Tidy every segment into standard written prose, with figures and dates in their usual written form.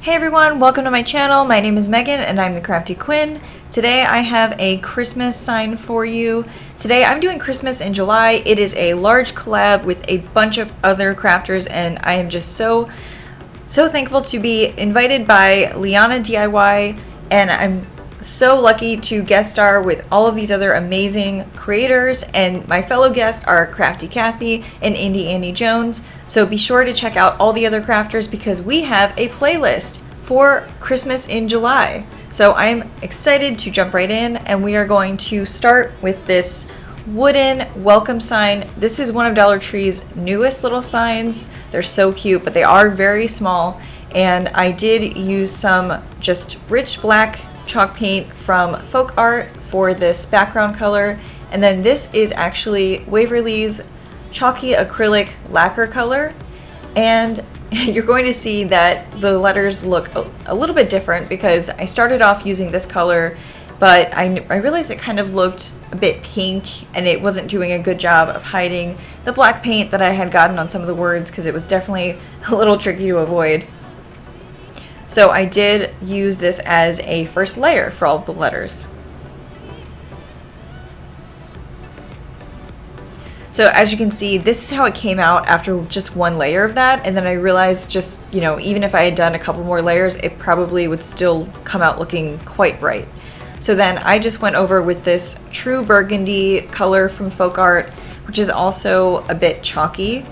Hey everyone, welcome to my channel. My name is Megan and I'm the Crafty Quinn. Today I have a Christmas sign for you. Today I'm doing Christmas in July. It is a large collab with a bunch of other crafters and I am just so thankful to be invited by Liana DIY, and I'm so lucky to guest star with all of these other amazing creators, and my fellow guests are Crafty Kathy and Indie Annie Jones. So be sure to check out all the other crafters because we have a playlist for Christmas in July. So I'm excited to jump right in, and we are going to start with this wooden welcome sign. This is one of Dollar Tree's newest little signs. They're so cute, but they are very small, and I did use some just rich black chalk paint from Folk Art for this background color, and then this is actually Waverly's chalky acrylic lacquer color, and you're going to see that the letters look a little bit different because I started off using this color, but I realized it kind of looked a bit pink and it wasn't doing a good job of hiding the black paint that I had gotten on some of the words, because it was definitely a little tricky to avoid. So I did use this as a first layer for all of the letters. So as you can see, this is how it came out after just one layer of that, and then I realized just, even if I had done a couple more layers, it probably would still come out looking quite bright. So then I just went over with this true burgundy color from Folk Art, which is also a bit chalky,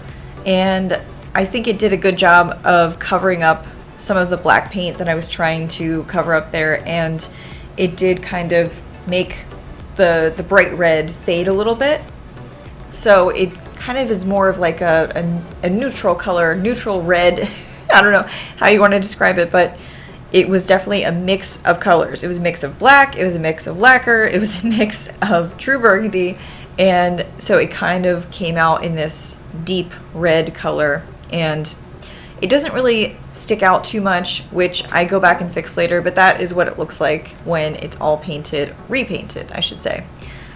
and I think it did a good job of covering up some of the black paint that I was trying to cover up there, and it did kind of make the bright red fade a little bit. So it kind of is more of like a neutral color, neutral red. I don't know how you want to describe it, but it was definitely a mix of colors. It was a mix of black, it was a mix of lacquer, it was a mix of true burgundy, and so it kind of came out in this deep red color, and it doesn't really stick out too much, which I go back and fix later, but that is what it looks like when it's all painted, repainted, I should say.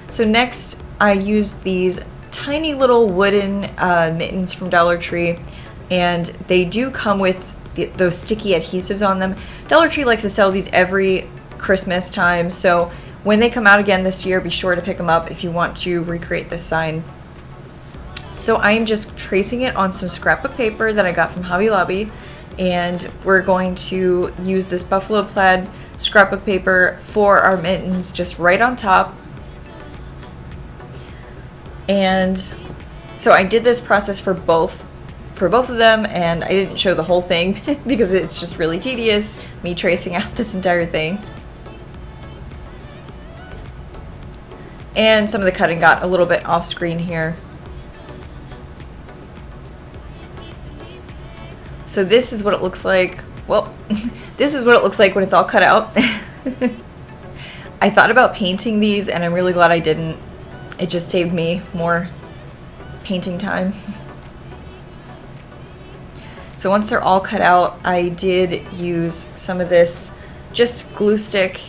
So next I used these tiny little wooden mittens from Dollar Tree, and they do come with those sticky adhesives on them. Dollar Tree likes to sell these every Christmas time, so when they come out again this year, be sure to pick them up if you want to recreate this sign. So I am just tracing it on some scrapbook paper that I got from Hobby Lobby, and we're going to use this buffalo plaid scrapbook paper for our mittens just right on top. And so I did this process for both of them, and I didn't show the whole thing because it's just really tedious, me tracing out this entire thing. And some of the cutting got a little bit off screen here. So this is what it looks like. Well, this is what it looks like when it's all cut out. I thought about painting these, and I'm really glad I didn't. It just saved me more painting time. So once they're all cut out, I did use some of this just glue stick.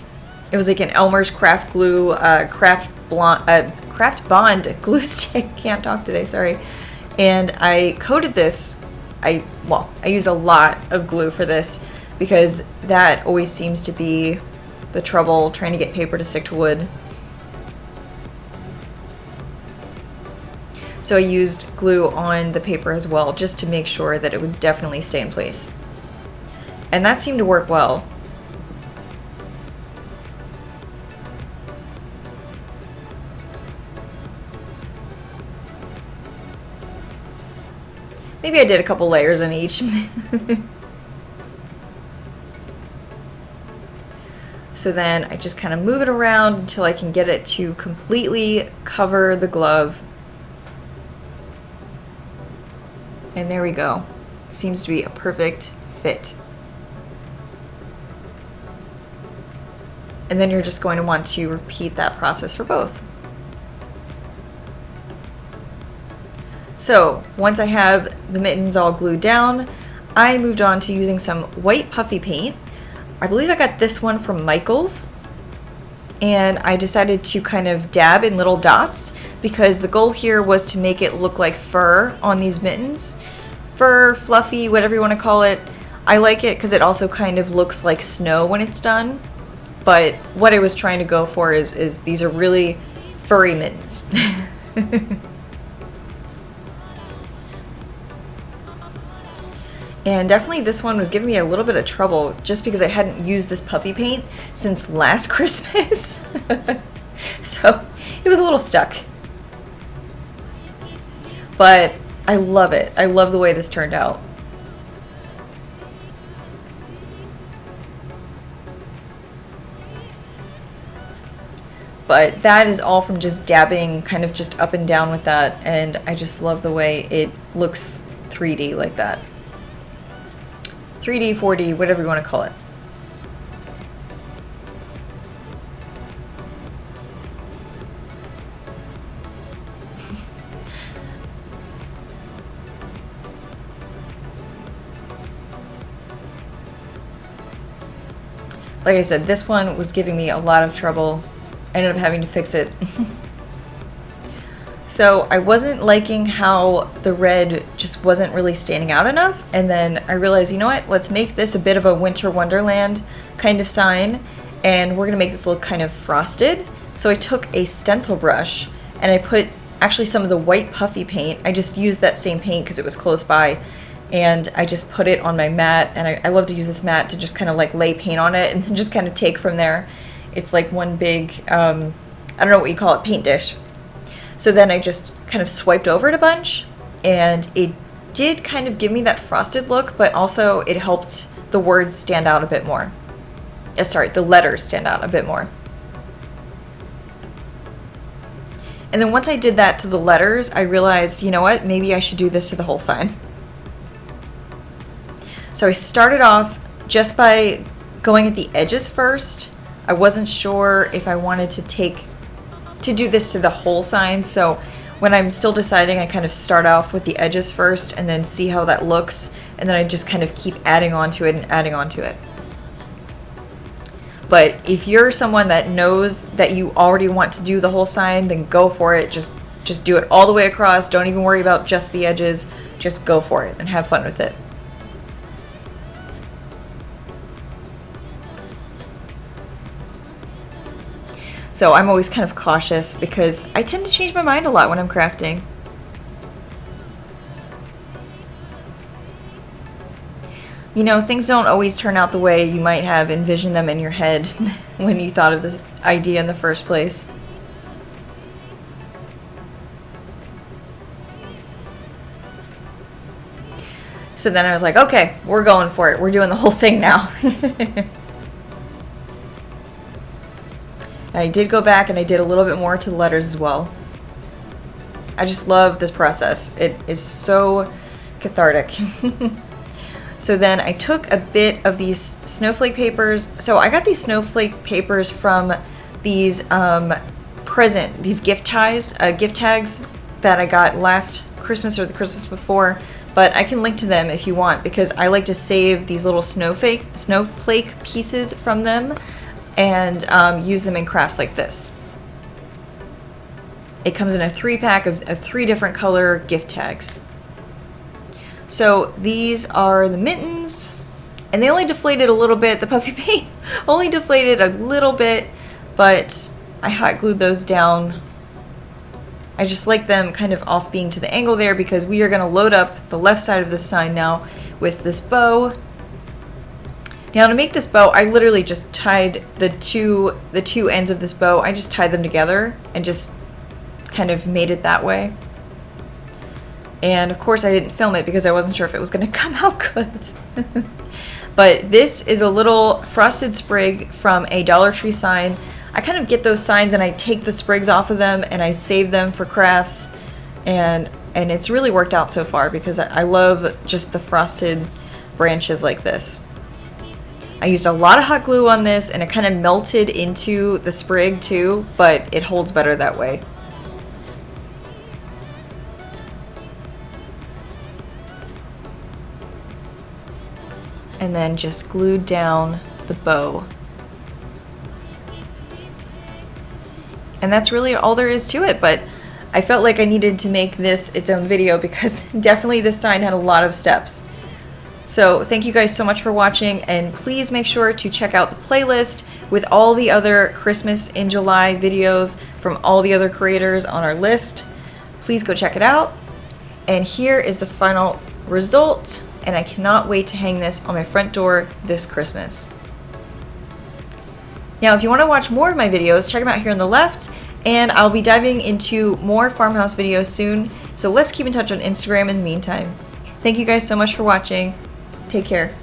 It was like an Elmer's craft glue, craft bond glue stick. Can't talk today, sorry. And I coated this. I used a lot of glue for this because that always seems to be the trouble, trying to get paper to stick to wood. So I used glue on the paper as well, just to make sure that it would definitely stay in place. And that seemed to work well. Maybe I did a couple layers on each. So then I just kind of move it around until I can get it to completely cover the glove. And there we go. Seems to be a perfect fit. And then you're just going to want to repeat that process for both. So once I have the mittens all glued down, I moved on to using some white puffy paint. I believe I got this one from Michael's, and I decided to kind of dab in little dots because the goal here was to make it look like fur on these mittens. Fur, fluffy, whatever you want to call it. I like it because it also kind of looks like snow when it's done. But what I was trying to go for is these are really furry mittens. And definitely this one was giving me a little bit of trouble just because I hadn't used this puffy paint since last Christmas. So it was a little stuck. But I love it. I love the way this turned out. But that is all from just dabbing kind of just up and down with that, and I just love the way it looks 3D like that. 3D, 4D, whatever you want to call it. Like I said, this one was giving me a lot of trouble. I ended up having to fix it. So I wasn't liking how the red just wasn't really standing out enough, and then I realized, you know what, let's make this a bit of a winter wonderland kind of sign, and we're gonna make this look kind of frosted. So I took a stencil brush and I put actually some of the white puffy paint. I just used that same paint because it was close by, and I just put it on my mat, and I love to use this mat to just kind of like lay paint on it and just kind of take from there. It's like one big, I don't know what you call it, paint dish. So then I just kind of swiped over it a bunch, and it did kind of give me that frosted look, but also it helped the words stand out a bit more. Sorry, the letters stand out a bit more. And then once I did that to the letters, I realized, you know what, maybe I should do this to the whole sign. So I started off just by going at the edges first. I wasn't sure if I wanted to do this to the whole sign, so when I'm still deciding, I kind of start off with the edges first and then see how that looks, and then I just kind of keep adding on to it and adding on to it. But if you're someone that knows that you already want to do the whole sign, then go for it. Just do it all the way across. Don't even worry about just the edges. Just go for it and have fun with it. So I'm always kind of cautious because I tend to change my mind a lot when I'm crafting. You know, things don't always turn out the way you might have envisioned them in your head when you thought of this idea in the first place. So then I was like, okay, we're going for it. We're doing the whole thing now. I did go back and I did a little bit more to the letters as well. I just love this process. It is so cathartic. So then I took a bit of these snowflake papers. So I got these snowflake papers from these these gift tags that I got last Christmas or the Christmas before. But I can link to them if you want, because I like to save these little snowflake pieces from them and use them in crafts like this. It comes in a 3-pack of 3 different color gift tags. So these are the mittens, and they only deflated a little bit. The puffy paint only deflated a little bit, but I hot glued those down. I just like them kind of off being to the angle there because we are going to load up the left side of this sign now with this bow. Now to make this bow, I literally just tied the two ends of this bow. I just tied them together and just kind of made it that way. And of course I didn't film it because I wasn't sure if it was going to come out good. But this is a little frosted sprig from a Dollar Tree sign. I kind of get those signs and I take the sprigs off of them and I save them for crafts. And it's really worked out so far because I love just the frosted branches like this. I used a lot of hot glue on this and it kind of melted into the sprig too, but it holds better that way. And then just glued down the bow. And that's really all there is to it, but I felt like I needed to make this its own video because definitely this sign had a lot of steps. So thank you guys so much for watching, and please make sure to check out the playlist with all the other Christmas in July videos from all the other creators on our list. Please go check it out. And here is the final result, and I cannot wait to hang this on my front door this Christmas. Now, if you want to watch more of my videos, check them out here on the left, and I'll be diving into more farmhouse videos soon, so let's keep in touch on Instagram in the meantime. Thank you guys so much for watching. Take care.